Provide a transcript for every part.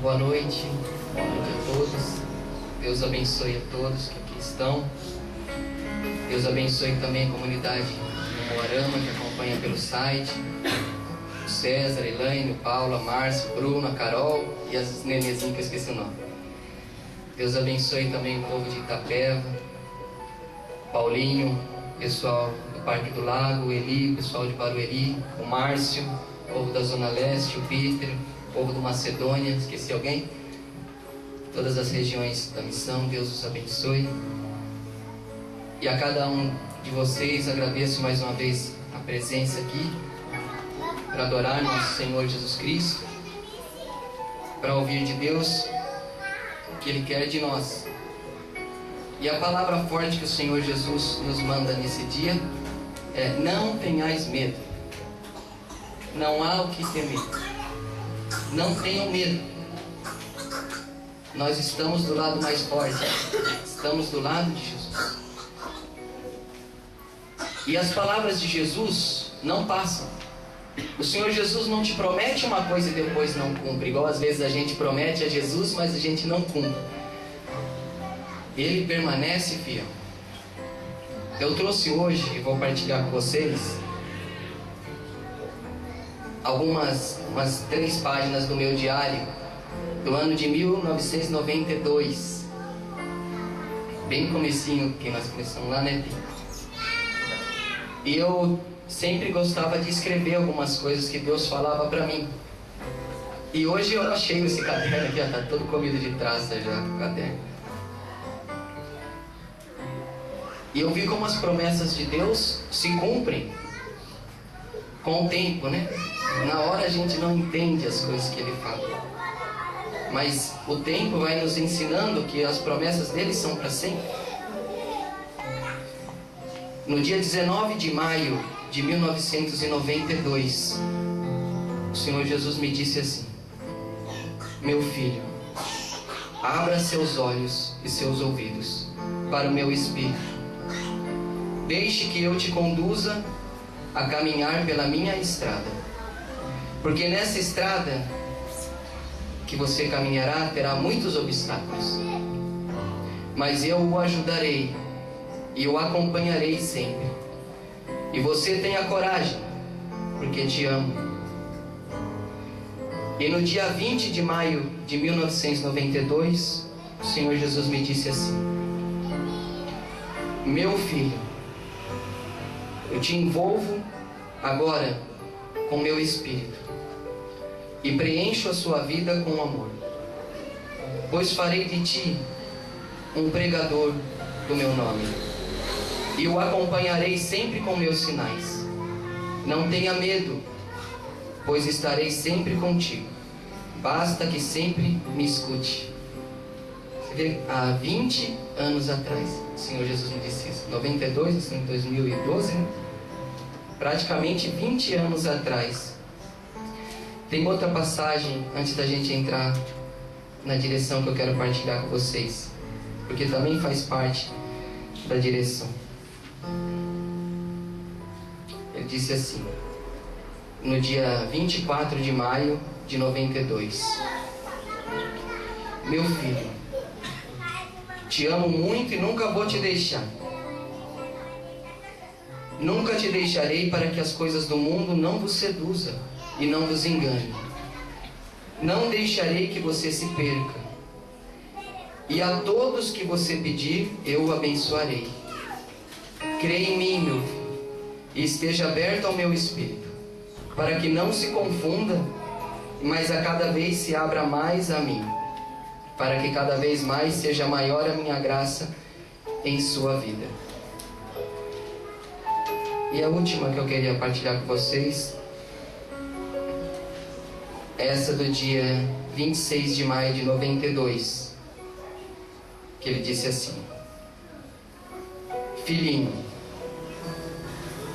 Boa noite a todos. Deus abençoe a todos que aqui estão. Deus abençoe também a comunidade do Moarama que acompanha pelo site. O César, a Elaine, o Paulo, a Márcia, o Bruno, a Carol e as nenezinhas que eu esqueci o nome. Deus abençoe também o povo de Itapeva, Paulinho, pessoal do Parque do Lago, o Eli, o pessoal de Barueri, o Márcio, o povo da Zona Leste, o Peter, o povo do Macedônia, esqueci alguém? Todas as regiões da missão, Deus os abençoe. E a cada um de vocês agradeço mais uma vez a presença aqui, para adorar nosso Senhor Jesus Cristo, para ouvir de Deus o que Ele quer de nós. E a palavra forte que o Senhor Jesus nos manda nesse dia é: não tenhais medo. Não há o que temer. Não tenham medo. Nós estamos do lado mais forte. Estamos do lado de Jesus. E as palavras de Jesus não passam. O Senhor Jesus não te promete uma coisa e depois não cumpre. Igual às vezes a gente promete a Jesus, mas a gente não cumpre. Ele permanece fiel. Eu trouxe hoje e vou partilhar com vocês umas 3 páginas do meu diário do ano de 1992. Bem comecinho que nós começamos lá, né? E eu sempre gostava de escrever algumas coisas que Deus falava para mim. E hoje eu achei esse caderno aqui, ó, tá todo comido de traça já, o caderno. E eu vi como as promessas de Deus se cumprem com o tempo, né? Na hora a gente não entende as coisas que Ele fala, mas o tempo vai nos ensinando que as promessas dele são para sempre. No dia 19 de maio de 1992, o Senhor Jesus me disse assim: meu filho, abra seus olhos e seus ouvidos para o meu Espírito. Deixe que eu te conduza a caminhar pela minha estrada. Porque nessa estrada que você caminhará terá muitos obstáculos. Mas eu o ajudarei e o acompanharei sempre. E você tenha coragem, porque te amo. E no dia 20 de maio de 1992, o Senhor Jesus me disse assim: meu filho, eu te envolvo agora com meu Espírito e preencho a sua vida com amor, pois farei de ti um pregador do meu nome e o acompanharei sempre com meus sinais. Não tenha medo, pois estarei sempre contigo. Basta que sempre me escute. Você vê, há 20 anos atrás, o Senhor Jesus me disse isso. 92, assim, 2012, né? Praticamente 20 anos atrás. Tem outra passagem antes da gente entrar na direção que eu quero partilhar com vocês, porque também faz parte da direção. Ele disse assim, no dia 24 de maio de 92: meu filho, te amo muito e nunca vou te deixar. Nunca te deixarei para que as coisas do mundo não vos seduzam e não vos engane. Não deixarei que você se perca. E a todos que você pedir, eu o abençoarei. Creia em mim, meu filho, e esteja aberto ao meu Espírito, para que não se confunda, mas a cada vez se abra mais a mim, para que cada vez mais seja maior a minha graça em sua vida. E a última que eu queria partilhar com vocês, essa do dia 26 de maio de 92, que ele disse assim: filhinho,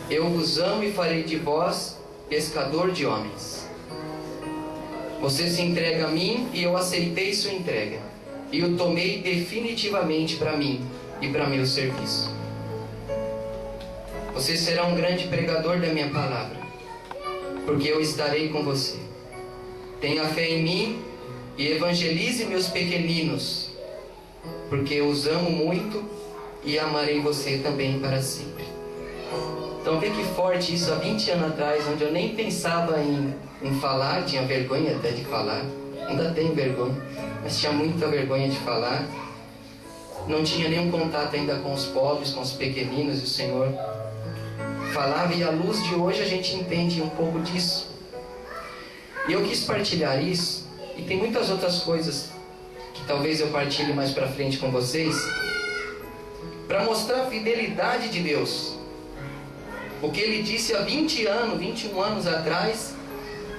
eu vos amo e farei de vós pescador de homens. Você se entrega a mim e eu aceitei sua entrega, e o tomei definitivamente para mim e para meu serviço. Você será um grande pregador da minha palavra, porque eu estarei com você. Tenha fé em mim e evangelize meus pequeninos, porque eu os amo muito e amarei você também para sempre. Então vê que forte isso, há 20 anos atrás, onde eu nem pensava em falar, tinha vergonha até de falar, ainda tenho vergonha, mas tinha muita vergonha de falar, não tinha nenhum contato ainda com os pobres, com os pequeninos, e o Senhor falava, e à luz de hoje a gente entende um pouco disso. E eu quis partilhar isso, e tem muitas outras coisas que talvez eu partilhe mais para frente com vocês, para mostrar a fidelidade de Deus. O que Ele disse há 20 anos, 21 anos atrás,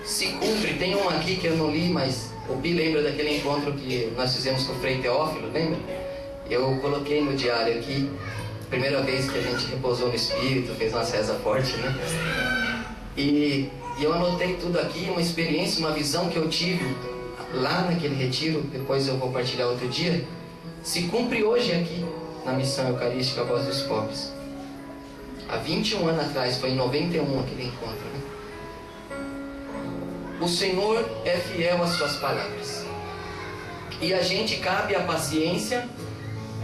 se cumpre. Tem um aqui que eu não li, mas o Bi lembra daquele encontro que nós fizemos com o Frei Teófilo, lembra? Eu coloquei no diário aqui, primeira vez que a gente repousou no Espírito, fez uma reza forte, né? E eu anotei tudo aqui, uma experiência, uma visão que eu tive lá naquele retiro, depois eu vou partilhar outro dia, se cumpre hoje aqui, na Missão Eucarística Voz dos Pobres. Há 21 anos atrás, foi em 91 aquele encontro, né? O Senhor é fiel às suas palavras. E a gente cabe a paciência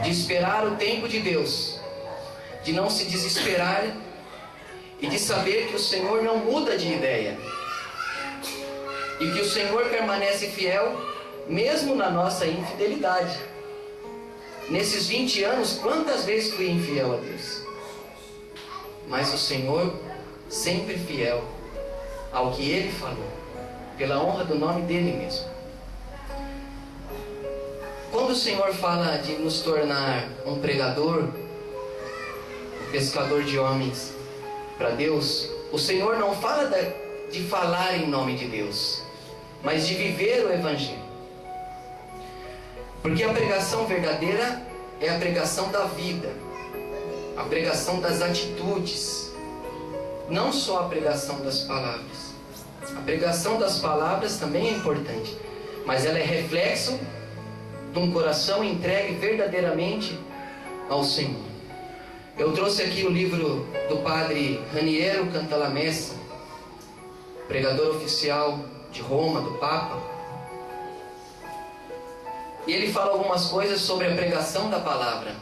de esperar o tempo de Deus, de não se desesperar e de saber que o Senhor não muda de ideia e que o Senhor permanece fiel mesmo na nossa infidelidade. Nesses 20 anos, quantas vezes fui infiel a Deus? Mas o Senhor sempre fiel ao que Ele falou, pela honra do nome dEle mesmo. Quando o Senhor fala de nos tornar um pregador, um pescador de homens para Deus, o Senhor não fala de falar em nome de Deus, mas de viver o Evangelho. Porque a pregação verdadeira é a pregação da vida, a pregação das atitudes, não só a pregação das palavras. A pregação das palavras também é importante, mas ela é reflexo de um coração entregue verdadeiramente ao Senhor. Eu trouxe aqui o livro do padre Raniero Cantalamessa, pregador oficial de Roma, do Papa. E ele fala algumas coisas sobre a pregação da palavra.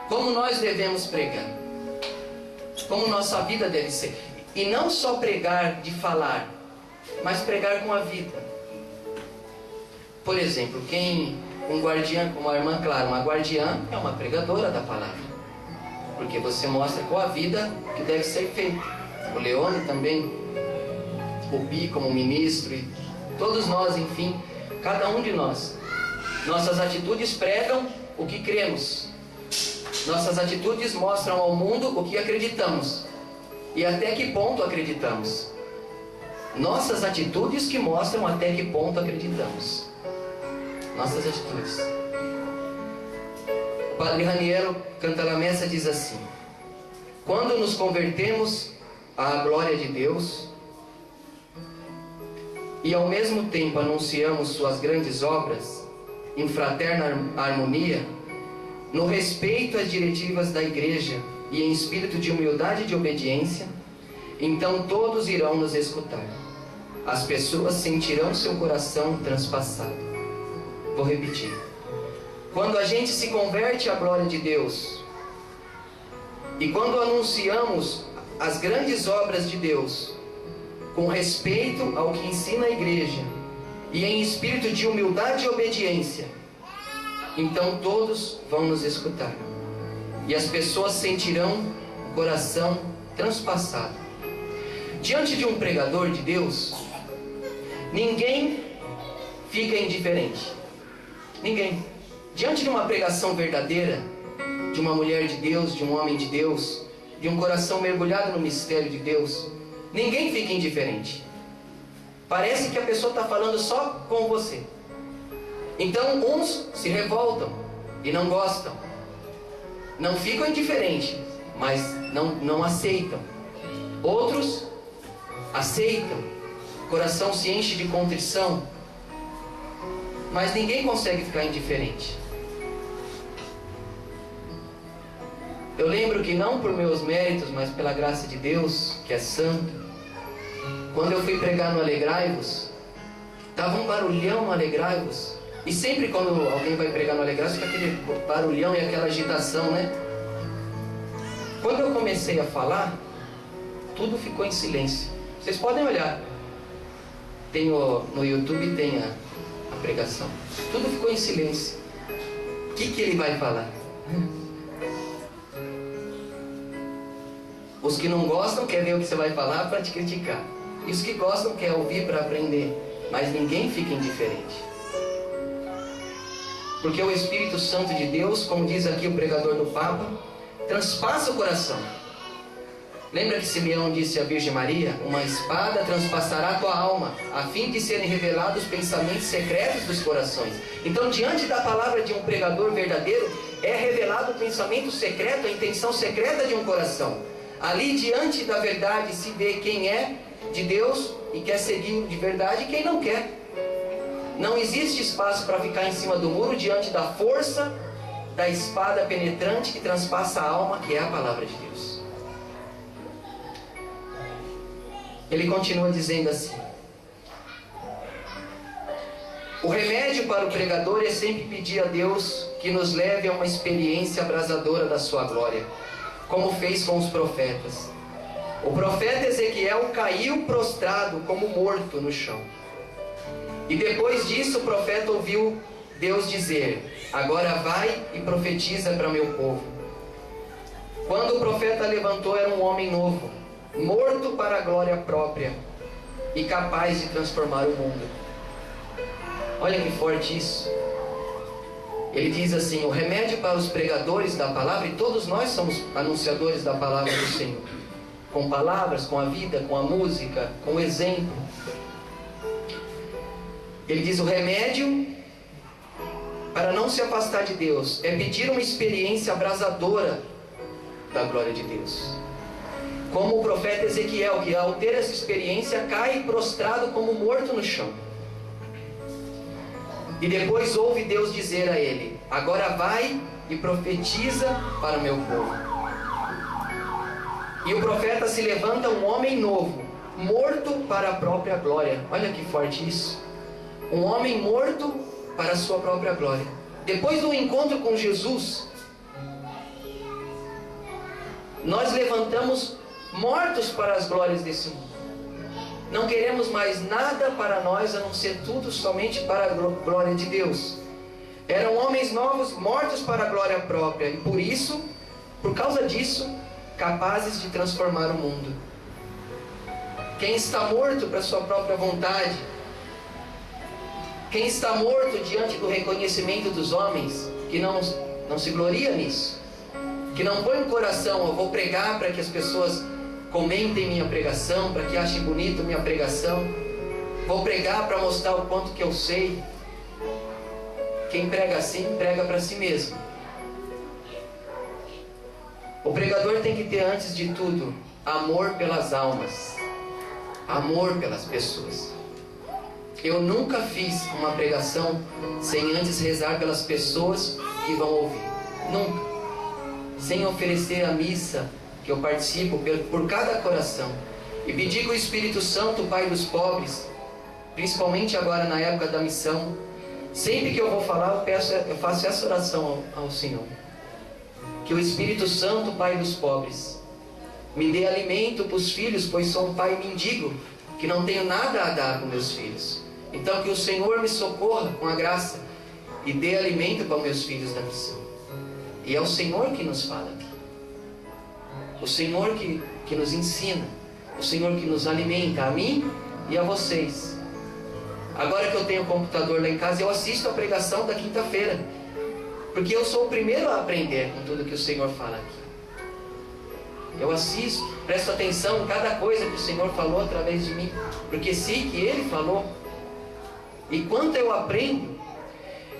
Como nós devemos pregar. Como nossa vida deve ser. E não só pregar de falar, mas pregar com a vida. Por exemplo, um guardiã, como a irmã Clara, uma guardiã é uma pregadora da palavra. Porque você mostra com a vida que deve ser feito. O Leone também, o Bi como ministro, e todos nós, enfim, cada um de nós. Nossas atitudes pregam o que cremos. Nossas atitudes mostram ao mundo o que acreditamos. E até que ponto acreditamos. Nossas atitudes que mostram até que ponto acreditamos. Nossas atitudes. O padre Raniero Cantalamessa diz assim: quando nos convertemos à glória de Deus e ao mesmo tempo anunciamos suas grandes obras em fraterna harmonia, no respeito às diretivas da Igreja e em espírito de humildade e de obediência, então todos irão nos escutar. As pessoas sentirão seu coração transpassado. Vou repetir. Quando a gente se converte à glória de Deus e quando anunciamos as grandes obras de Deus com respeito ao que ensina a Igreja e em espírito de humildade e obediência, então todos vão nos escutar e as pessoas sentirão o coração transpassado. Diante de um pregador de Deus, ninguém fica indiferente. Ninguém. Diante de uma pregação verdadeira, de uma mulher de Deus, de um homem de Deus, de um coração mergulhado no mistério de Deus, ninguém fica indiferente. Parece que a pessoa está falando só com você. Então uns se revoltam e não gostam. Não ficam indiferentes, mas não aceitam. Outros aceitam. O coração se enche de contrição. Mas ninguém consegue ficar indiferente. Eu lembro que não por meus méritos, mas pela graça de Deus, que é santo, quando eu fui pregar no Alegrai-vos, Tava um barulhão no Alegrai-vos. E sempre quando alguém vai pregar no Alegrai-vos, fica aquele barulhão e aquela agitação, né? Quando eu comecei a falar, tudo ficou em silêncio. Vocês podem olhar. No YouTube tem a pregação. Tudo ficou em silêncio. O que ele vai falar? Os que não gostam querem ver o que você vai falar para te criticar. E os que gostam querem ouvir para aprender. Mas ninguém fica indiferente. Porque o Espírito Santo de Deus, como diz aqui o pregador do Papa, transpassa o coração. Lembra que Simeão disse à Virgem Maria: uma espada transpassará a tua alma, a fim de serem revelados os pensamentos secretos dos corações. Então, diante da palavra de um pregador verdadeiro, é revelado o pensamento secreto, a intenção secreta de um coração. Ali, diante da verdade, se vê quem é de Deus e quer seguir de verdade e quem não quer. Não existe espaço para ficar em cima do muro diante da força da espada penetrante que transpassa a alma, que é a palavra de Deus. Ele continua dizendo assim: o remédio para o pregador é sempre pedir a Deus que nos leve a uma experiência abrasadora da sua glória, como fez com os profetas. O profeta Ezequiel caiu prostrado como morto no chão. E depois disso o profeta ouviu Deus dizer: agora vai e profetiza para meu povo. Quando o profeta levantou, era um homem novo, morto para a glória própria e capaz de transformar o mundo. Olha que forte isso. Ele diz assim: o remédio para os pregadores da palavra, e todos nós somos anunciadores da palavra do Senhor, com palavras, com a vida, com a música, com o exemplo. Ele diz: o remédio para não se afastar de Deus é pedir uma experiência abrasadora da glória de Deus. Como o profeta Ezequiel, que ao ter essa experiência cai prostrado como morto no chão. E depois ouve Deus dizer a ele: agora vai e profetiza para o meu povo. E o profeta se levanta, um homem novo, morto para a própria glória. Olha que forte isso. Um homem morto para a sua própria glória. Depois do encontro com Jesus, nós levantamos mortos para as glórias desse mundo. Não queremos mais nada para nós, a não ser tudo somente para a glória de Deus. Eram homens novos, mortos para a glória própria, e por isso, por causa disso, capazes de transformar o mundo. Quem está morto para a sua própria vontade, quem está morto diante do reconhecimento dos homens, que não se gloria nisso, que não põe no coração: eu vou pregar para que as pessoas comentem minha pregação, para que achem bonito minha pregação, vou pregar para mostrar o quanto que eu sei. Quem prega assim, prega para si mesmo. O pregador tem que ter, antes de tudo, amor pelas almas, amor pelas pessoas. Eu nunca fiz uma pregação sem antes rezar pelas pessoas que vão ouvir. Nunca. Sem oferecer a missa que eu participo por cada coração. E pedir que o Espírito Santo, o Pai dos pobres, principalmente agora na época da missão, sempre que eu vou falar, eu faço essa oração ao Senhor. Que o Espírito Santo, Pai dos pobres, me dê alimento para os filhos, pois sou um pai mendigo, que não tenho nada a dar para meus filhos. Então que o Senhor me socorra com a graça e dê alimento para meus filhos da missão. E é o Senhor que nos fala aqui. O Senhor que nos ensina. O Senhor que nos alimenta, a mim e a vocês. Agora que eu tenho o computador lá em casa, eu assisto a pregação da quinta-feira, porque eu sou o primeiro a aprender com tudo que o Senhor fala aqui. Eu assisto, presto atenção em cada coisa que o Senhor falou através de mim, porque sei que Ele falou. E quanto eu aprendo,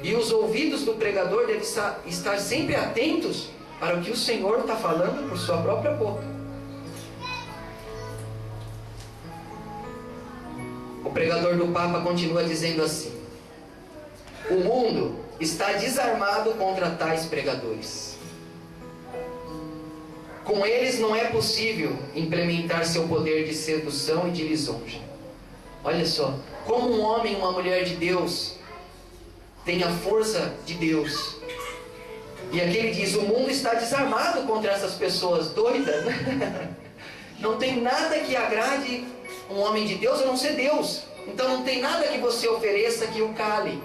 e os ouvidos do pregador devem estar sempre atentos para o que o Senhor está falando por sua própria boca. O pregador do Papa continua dizendo assim: o mundo está desarmado contra tais pregadores. Com eles não é possível implementar seu poder de sedução e de lisonja. Olha só, como um homem e uma mulher de Deus tem a força de Deus. E aqui ele diz, o mundo está desarmado contra essas pessoas doidas, né? Não tem nada que agrade um homem de Deus a não ser Deus. Então não tem nada que você ofereça que o cale.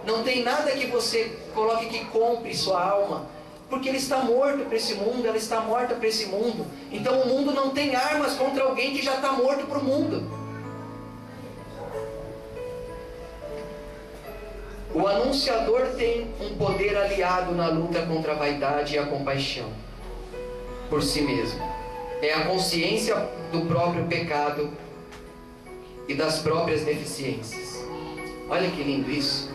Não tem nada que você coloque que compre sua alma. Porque ele está morto para esse mundo, ela está morta para esse mundo. Então o mundo não tem armas contra alguém que já está morto para o mundo. O anunciador tem um poder aliado na luta contra a vaidade e a compaixão por si mesmo. É a consciência do próprio pecado e das próprias deficiências. Olha que lindo isso.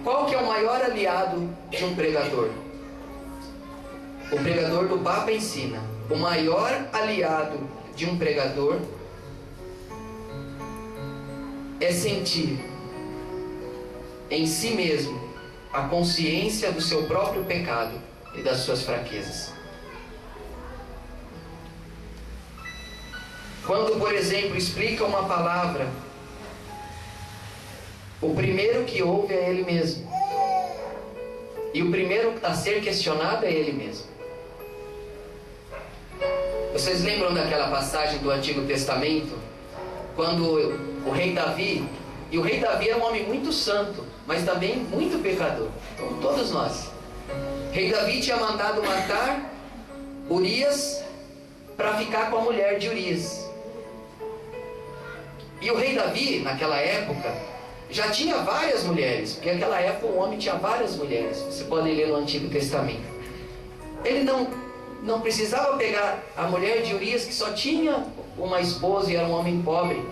Qual que é o maior aliado de um pregador? O pregador do Papa ensina. O maior aliado de um pregador é sentir em si mesmo a consciência do seu próprio pecado e das suas fraquezas. Quando, por exemplo, explica uma palavra, o primeiro que ouve é ele mesmo. E o primeiro a ser questionado é ele mesmo. Vocês lembram daquela passagem do Antigo Testamento? Quando o rei Davi, e o rei Davi era um homem muito santo, mas também muito pecador, como todos nós. O rei Davi tinha mandado matar Urias para ficar com a mulher de Urias. E o rei Davi, naquela época, já tinha várias mulheres, porque naquela época o homem tinha várias mulheres. Você pode ler no Antigo Testamento. Ele não precisava pegar a mulher de Urias, que só tinha uma esposa e era um homem pobre.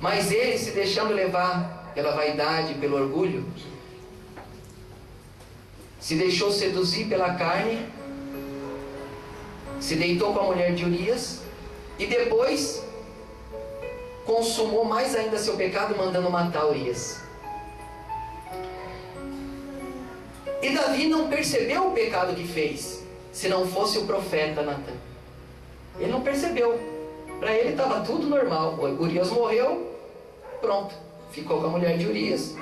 Mas ele, se deixando levar pela vaidade, pelo orgulho, se deixou seduzir pela carne, se deitou com a mulher de Urias e depois consumou mais ainda seu pecado, mandando matar Urias. E Davi não percebeu o pecado que fez, se não fosse o profeta Natan. Ele não percebeu. Para ele estava tudo normal. Urias morreu, pronto, ficou com a mulher de Urias.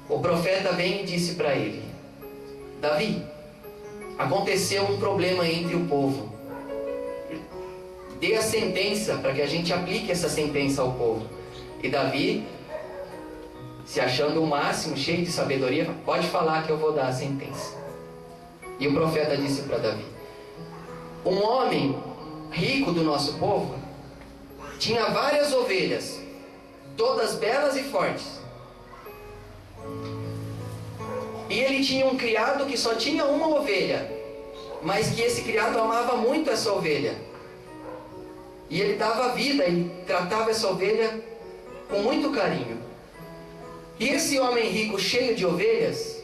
O profeta vem e disse para ele: Davi, aconteceu um problema entre o povo. Dê a sentença para que a gente aplique essa sentença ao povo. E Davi, se achando o máximo, cheio de sabedoria, pode falar que eu vou dar a sentença. E o profeta disse para Davi: um homem rico do nosso povo tinha várias ovelhas, todas belas e fortes. E ele tinha um criado que só tinha uma ovelha, mas que esse criado amava muito essa ovelha. E ele dava vida e tratava essa ovelha com muito carinho. E esse homem rico, cheio de ovelhas,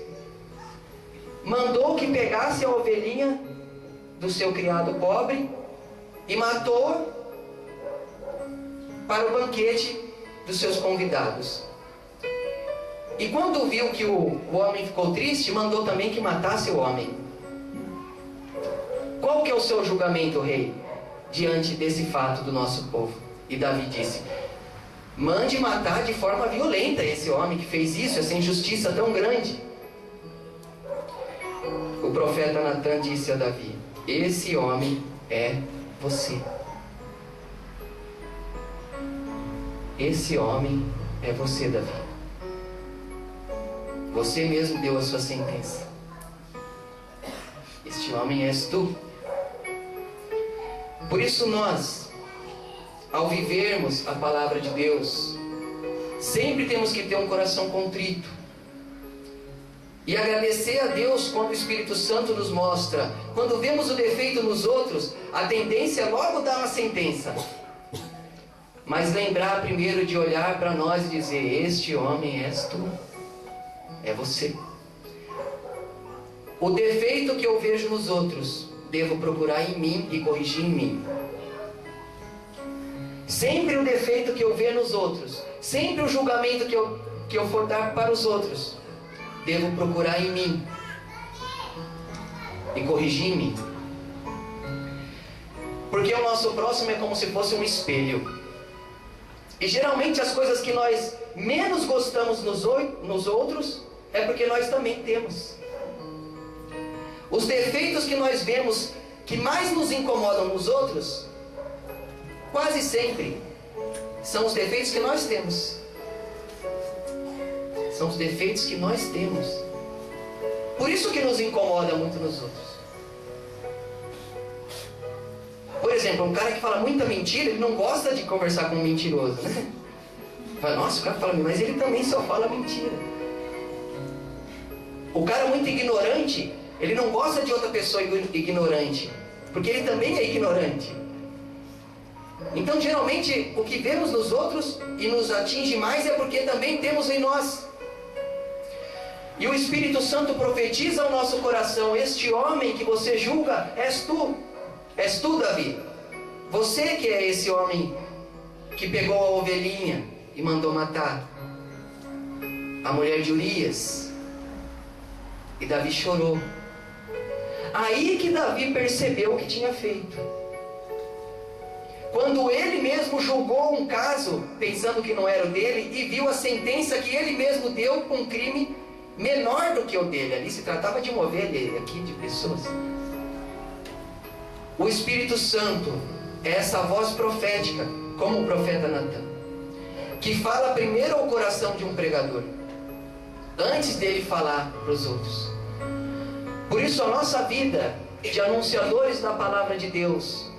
mandou que pegasse a ovelhinha do seu criado pobre e matou para o banquete dos seus convidados. E quando viu que o homem ficou triste, mandou também que matasse o homem. Qual que é o seu julgamento, rei, diante desse fato do nosso povo? E Davi disse: mande matar de forma violenta esse homem que fez isso, essa injustiça tão grande. O profeta Natan disse a Davi: esse homem é você. Esse homem é você, Davi. Você mesmo deu a sua sentença. Este homem és tu. Por isso nós, ao vivermos a palavra de Deus, sempre temos que ter um coração contrito e agradecer a Deus quando o Espírito Santo nos mostra. Quando vemos o defeito nos outros, a tendência é logo dar uma sentença. Mas lembrar primeiro de olhar para nós e dizer: este homem és tu, é você. O defeito que eu vejo nos outros, devo procurar em mim e corrigir em mim. Sempre o defeito que eu ver nos outros, sempre o julgamento que eu for dar para os outros, devo procurar em mim e corrigir em mim. Porque o nosso próximo é como se fosse um espelho. E geralmente as coisas que nós menos gostamos nos outros é porque nós também temos. Os defeitos que nós vemos que mais nos incomodam nos outros, quase sempre são os defeitos que nós temos. São os defeitos que nós temos. Por isso que nos incomoda muito nos outros. Por exemplo, um cara que fala muita mentira, ele não gosta de conversar com um mentiroso, né? Fala, nossa, o cara fala, mas ele também só fala mentira. O cara muito ignorante, ele não gosta de outra pessoa ignorante, porque ele também é ignorante. Então, geralmente, o que vemos nos outros e nos atinge mais é porque também temos em nós. E o Espírito Santo profetiza ao nosso coração: este homem que você julga, és tu. És tu, Davi. Você que é esse homem que pegou a ovelhinha e mandou matar a mulher de Urias. E Davi chorou. Aí que Davi percebeu o que tinha feito. Quando ele mesmo julgou um caso, pensando que não era o dele, e viu a sentença que ele mesmo deu com um crime menor do que o dele. Ali se tratava de uma ovelha, aqui de pessoas. O Espírito Santo é essa voz profética, como o profeta Natan, que fala primeiro ao coração de um pregador, antes dele falar para os outros. Por isso a nossa vida de anunciadores da palavra de Deus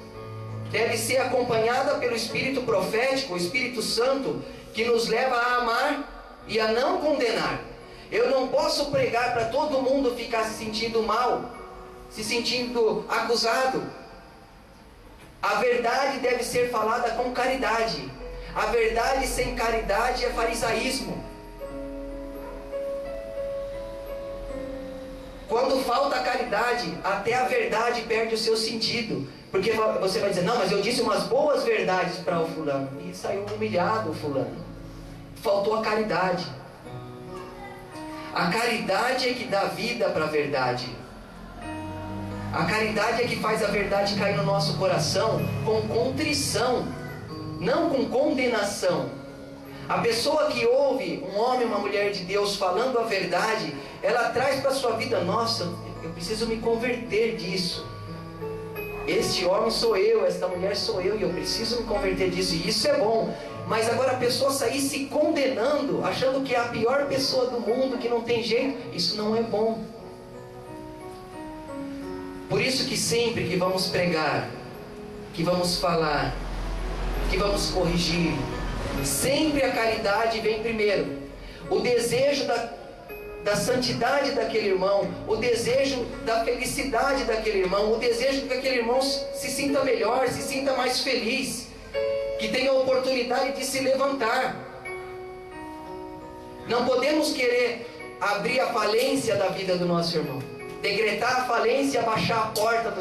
deve ser acompanhada pelo Espírito profético, o Espírito Santo, que nos leva a amar e a não condenar. Eu não posso pregar para todo mundo ficar se sentindo mal, se sentindo acusado. A verdade deve ser falada com caridade. A verdade sem caridade é farisaísmo. Quando falta a caridade, até a verdade perde o seu sentido. Porque você vai dizer, não, mas eu disse umas boas verdades para o fulano. E saiu humilhado o fulano. Faltou a caridade. A caridade é que dá vida para a verdade. A caridade é que faz a verdade cair no nosso coração com contrição, não com condenação. A pessoa que ouve um homem, uma mulher de Deus falando a verdade, ela traz para a sua vida, nossa, eu preciso me converter disso. Este homem sou eu, esta mulher sou eu, e eu preciso me converter disso, e isso é bom. Mas agora a pessoa sair se condenando, achando que é a pior pessoa do mundo, que não tem jeito, isso não é bom. Por isso que sempre que vamos pregar, que vamos falar, que vamos corrigir, sempre a caridade vem primeiro. O desejo da santidade daquele irmão, o desejo da felicidade daquele irmão, o desejo de que aquele irmão se sinta melhor, se sinta mais feliz, que tenha a oportunidade de se levantar. Não podemos querer abrir a falência da vida do nosso irmão, decretar a falência e abaixar a porta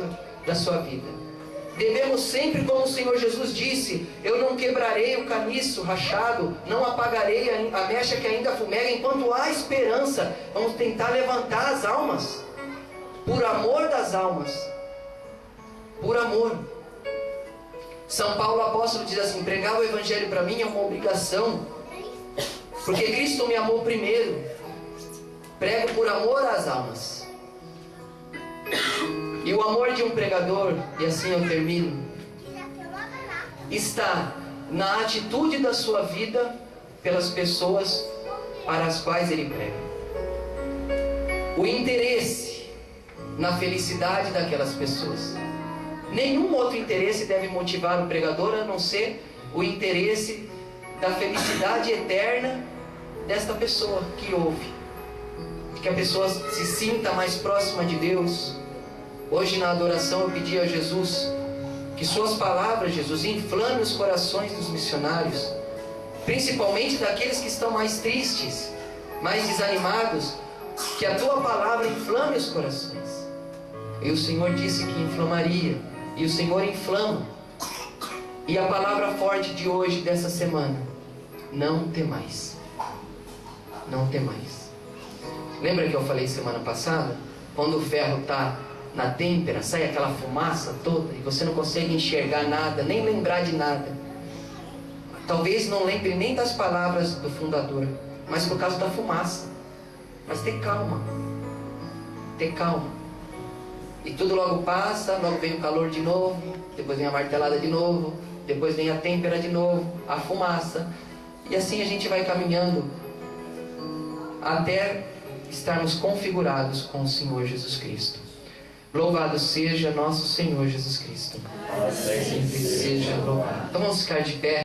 da sua vida. Devemos sempre, como o Senhor Jesus disse, eu não quebrarei o caniço rachado, não apagarei a mecha que ainda fumega, enquanto há esperança. Vamos tentar levantar as almas, por amor das almas, por amor. São Paulo apóstolo diz assim, pregar o Evangelho para mim é uma obrigação, porque Cristo me amou primeiro. Prego por amor às almas. E o amor de um pregador, e assim eu termino, está na atitude da sua vida pelas pessoas para as quais ele prega. O interesse na felicidade daquelas pessoas. Nenhum outro interesse deve motivar o pregador a não ser o interesse da felicidade eterna desta pessoa que ouve. Que a pessoa se sinta mais próxima de Deus. Hoje na adoração eu pedi a Jesus que suas palavras, Jesus, inflame os corações dos missionários, principalmente daqueles que estão mais tristes, mais desanimados, que a tua palavra inflame os corações. E o Senhor disse que inflamaria, e o Senhor inflama. E a palavra forte de hoje, dessa semana: não temais. Não temais. Lembra que eu falei semana passada? Quando o ferro está na têmpera, sai aquela fumaça toda e você não consegue enxergar nada, nem lembrar de nada. Talvez não lembre nem das palavras do fundador, mas por causa da fumaça. Mas ter calma. Ter calma. E tudo logo passa, logo vem o calor de novo, depois vem a martelada de novo, depois vem a têmpera de novo, a fumaça. E assim a gente vai caminhando até estarmos configurados com o Senhor Jesus Cristo. Louvado seja nosso Senhor Jesus Cristo. Sempre seja louvado. Então vamos ficar de pé.